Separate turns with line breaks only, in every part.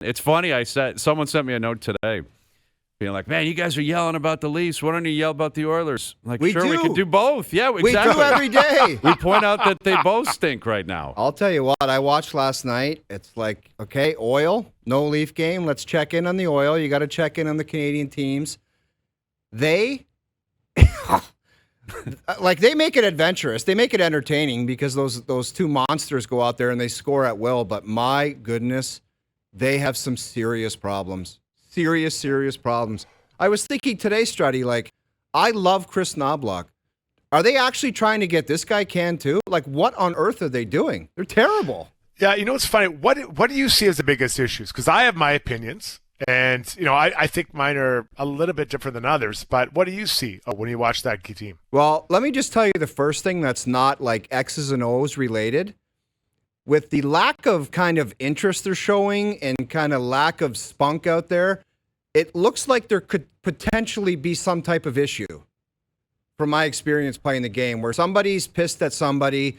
It's funny. Someone sent me a note today being like, man, you guys are yelling about the Leafs. Why don't you yell about the Oilers? I'm like, we can do both. Yeah, exactly.
We do every day.
We point out that they both stink right now.
I'll tell you what, I watched last night. It's like, okay, Oil, no Leaf game. Let's check in on the Oil. You got to check in on the Canadian teams. They they make it adventurous. They make it entertaining because those two monsters go out there and they score at will. But my goodness, they have some serious problems. Serious problems. I was thinking today, Struddy, I love Chris Knobloch. Are they actually trying to get this guy canned too? What on earth are they doing? They're terrible.
Yeah, what's funny? What do you see as the biggest issues? Because I have my opinions, and I think mine are a little bit different than others. But what do you see when you watch that team?
Well, let me just tell you the first thing that's not X's and O's related. With the lack of kind of interest they're showing and kind of lack of spunk out there, it looks like there could potentially be some type of issue from my experience playing the game where somebody's pissed at somebody.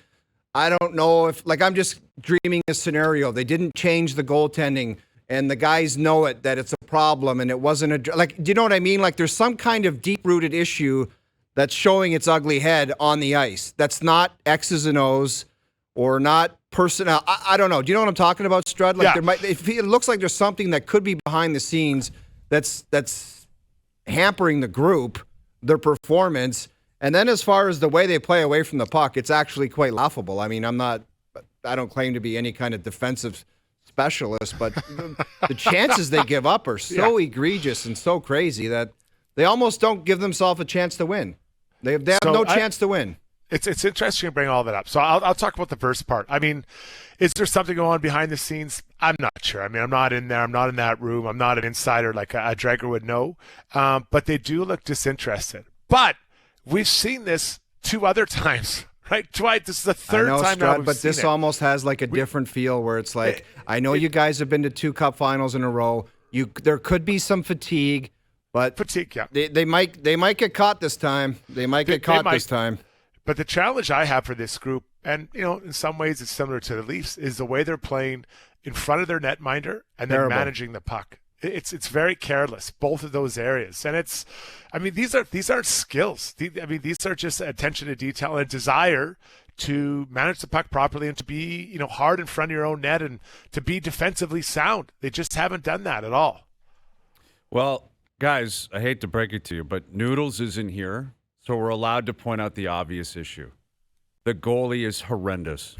I don't know if, I'm just dreaming a scenario. They didn't change the goaltending and the guys know that it's a problem and it wasn't do you know what I mean? There's some kind of deep-rooted issue that's showing its ugly head on the ice. That's not X's and O's or not personnel. I don't know. Do you know what I'm talking about, Strud? It looks like there's something that could be behind the scenes that's hampering the group, their performance. And then as far as the way they play away from the puck, it's actually quite laughable. I mean, I don't claim to be any kind of defensive specialist, but the chances they give up are so egregious and so crazy that they almost don't give themselves a chance to win. They have no chance to win.
It's interesting to bring all that up. So I'll talk about the first part. I mean, is there something going on behind the scenes? I'm not sure. I mean, I'm not in there. I'm not in that room. I'm not an insider like a Drager would know. But they do look disinterested. But we've seen this 2 other times, right? Dwight, this is the third time now we've
but
seen
this
it.
almost has a different feel where it's I know you guys have been to 2 cup finals in a row. There could be some fatigue, but
yeah.
They might get caught this time. They might get caught this time.
But the challenge I have for this group, and in some ways it's similar to the Leafs, is the way they're playing in front of their netminder and then managing the puck. It's very careless, both of those areas. And these aren't skills. These are just attention to detail and a desire to manage the puck properly and to be, hard in front of your own net and to be defensively sound. They just haven't done that at all.
Well, guys, I hate to break it to you, but Noodles isn't here. So we're allowed to point out the obvious issue. The goalie is horrendous.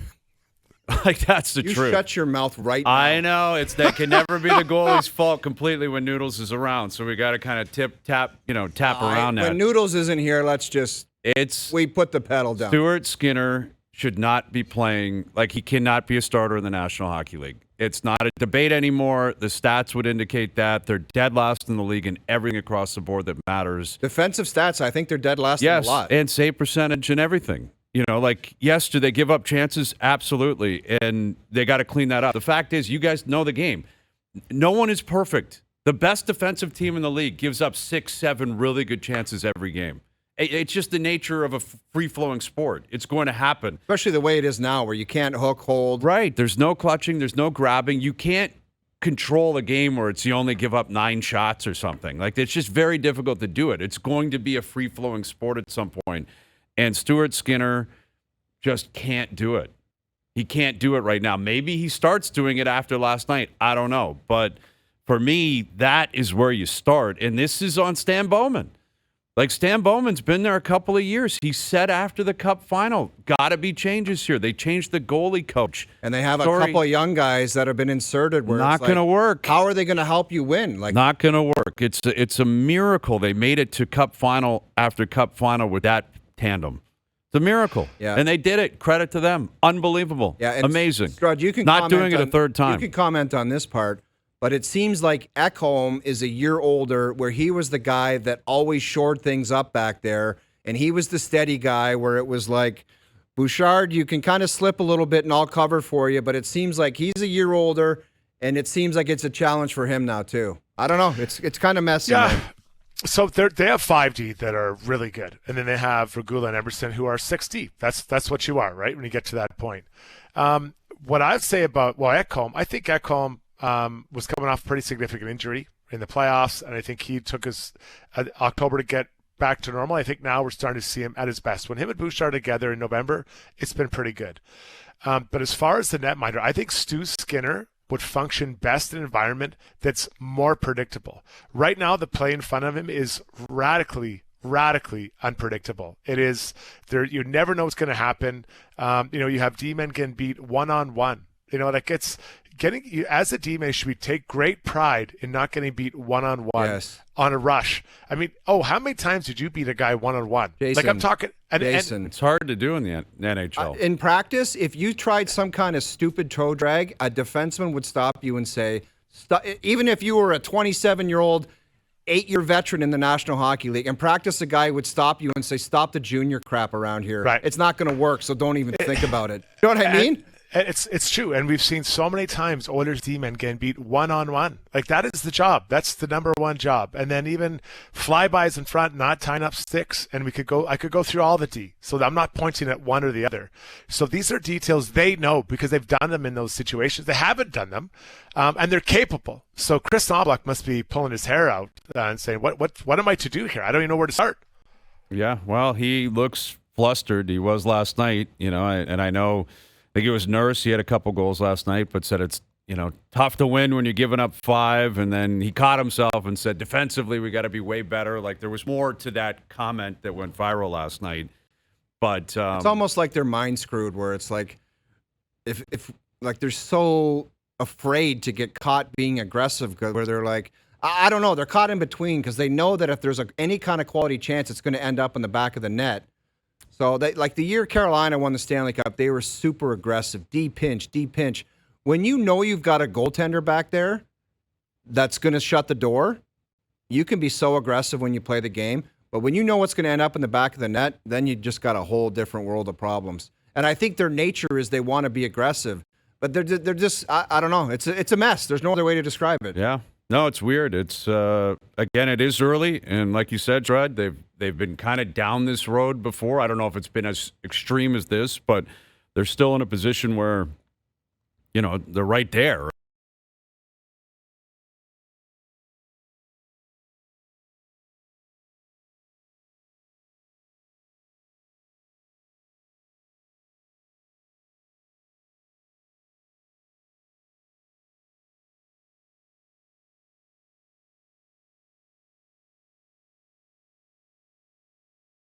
That's the truth.
You shut your mouth right now.
I know. That can never be the goalie's fault completely when Noodles is around. So we got to kind of tap around that.
When Noodles isn't here, we put the pedal down.
Stuart Skinner should not be playing. He cannot be a starter in the National Hockey League. It's not a debate anymore. The stats would indicate that. They're dead last in the league in everything across the board that matters.
Defensive stats, I think they're dead last in a lot.
Yes, and save percentage and everything. Yes, do they give up chances? Absolutely. And they got to clean that up. The fact is, you guys know the game. No one is perfect. The best defensive team in the league gives up 6-7 really good chances every game. It's just the nature of a free-flowing sport. It's going to happen.
Especially the way it is now where you can't hook, hold.
Right. There's no clutching. There's no grabbing. You can't control a game where you only give up 9 shots or something. It's just very difficult to do it. It's going to be a free-flowing sport at some point. And Stuart Skinner just can't do it. He can't do it right now. Maybe he starts doing it after last night. I don't know. But for me, that is where you start. And this is on Stan Bowman. Stan Bowman's been there a couple of years. He said after the Cup final, got to be changes here. They changed the goalie coach.
And they have a couple of young guys that have been inserted. Where
not going to work.
How are they going to help you win?
Not going to work. It's a miracle they made it to Cup final after Cup final with that tandem. It's a miracle.
Yeah.
And they did it. Credit to them. Unbelievable.
Yeah,
amazing.
Strud, you can
not doing it a third time.
You can comment on this part. But it seems like Ekholm is a year older, where he was the guy that always shored things up back there. And he was the steady guy where it was Bouchard, you can kind of slip a little bit and I'll cover for you. But it seems like he's a year older, and it seems like it's a challenge for him now, too. I don't know. It's kind of messy.
Yeah.
Man.
So they have 5D that are really good. And then they have Regula and Emerson who are 6D. That's what you are, right, when you get to that point. What I'd say about Ekholm, I think Ekholm, was coming off a pretty significant injury in the playoffs, and I think he took us October to get back to normal. I think now we're starting to see him at his best. When him and Bouchard are together in November, it's been pretty good. But as far as the netminder, I think Stu Skinner would function best in an environment that's more predictable. Right now, the play in front of him is radically unpredictable. It is there. You never know what's going to happen. You have D-men getting beat one-on-one. Getting you as a D-man should take great pride in not getting beat one-on-one on a rush. I mean, how many times did you beat a guy one-on-one?
Jason,
like I'm talking.
Jason,
it's hard to do in the NHL.
In practice, if you tried some kind of stupid toe drag, a defenseman would stop you and say, even if you were a 27-year-old, 8-year veteran in the National Hockey League, in practice, a guy would stop you and say, stop the junior crap around here.
Right.
It's not going to work, so don't even think about it. You know what I mean?
It's true, and we've seen so many times Oilers D-men getting beat one-on-one. Like, that is the job. That's the number one job. And then even flybys in front, not tying up sticks, and I could go through all the D. So I'm not pointing at one or the other. So these are details they know because they've done them in those situations. They haven't done them, and they're capable. So Chris Knoblauch must be pulling his hair out and saying, "What am I to do here? I don't even know where to start."
Yeah, well, he looks flustered. He was last night, and I know. I think it was Nurse. He had a couple goals last night, but said it's tough to win when you're giving up 5. And then he caught himself and said defensively we got to be way better. Like there was more to that comment that went viral last night. But
it's almost like they're mind screwed, where it's like if like they're so afraid to get caught being aggressive, where they're like, I don't know, they're caught in between because they know that if there's any kind of quality chance, it's going to end up in the back of the net. So, like the year Carolina won the Stanley Cup, they were super aggressive, deep pinch. When you know you've got a goaltender back there that's going to shut the door, you can be so aggressive when you play the game. But when you know what's going to end up in the back of the net, then you just got a whole different world of problems. And I think their nature is they want to be aggressive, but they're just I don't know. It's a mess. There's no other way to describe it.
Yeah. No, it's weird. It's again, it is early, and like you said, Drud, they've been kind of down this road before. I don't know if it's been as extreme as this, but they're still in a position where, they're right there.